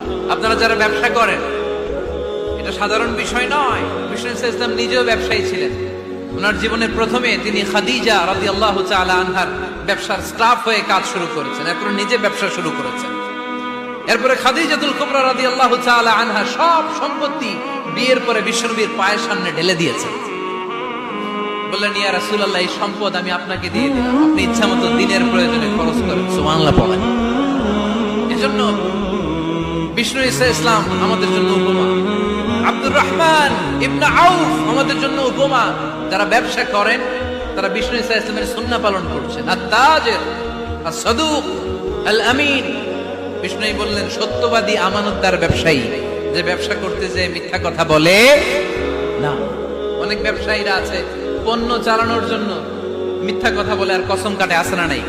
আপনারা যারা ব্যবসা করেন, এটা সাধারণ বিষয় নয়। বিষ্ণু ইসলাম নিজেও ব্যবসায়ী ছিলেন। ওনার জীবনের প্রথমে তিনি খাদিজা রাদিয়াল্লাহু তাআলা আনহার ব্যবসার স্টাফ হয়ে কাজ শুরু করেছেন, এরপর নিজে ব্যবসা শুরু করেছেন। এরপরে খাদিজাতুল কুবরা রাদিয়াল্লাহু তাআলা আনহা সব সম্পত্তি বিয়ের পরে বিশ্বনবীর পায়ের সামনে ঢেলে দিয়েছেন। বললেন, ইয়া রাসূলুল্লাহ, এই সম্পদ আমি আপনাকে দিয়ে দিলাম, আপনি ইচ্ছামতো দিনের প্রয়োজনে খরচ করেন। সুবহানাল্লাহ পড়েন। এজন্য বিষ্ণু ইসলাম আমাদের জন্য উপমা, আব্দুর রহমান ইবনে আউফ আমাদের জন্য উপমা। যারা ব্যবসা করেন তারা বিষ্ণু ইসলামের সুন্নাহ পালন করছেন। আত-তাজির আস-সাদুক আল-আমিন, বিষ্ণুই বললেন সত্যবাদী আমানতদার ব্যবসায়ী, যে ব্যবসা করতে যে মিথ্যা কথা বলে না। অনেক ব্যবসায়ীরা আছে পণ্য চালানোর জন্য মিথ্যা কথা বলে আর কসম কাটে, আছে না নাই?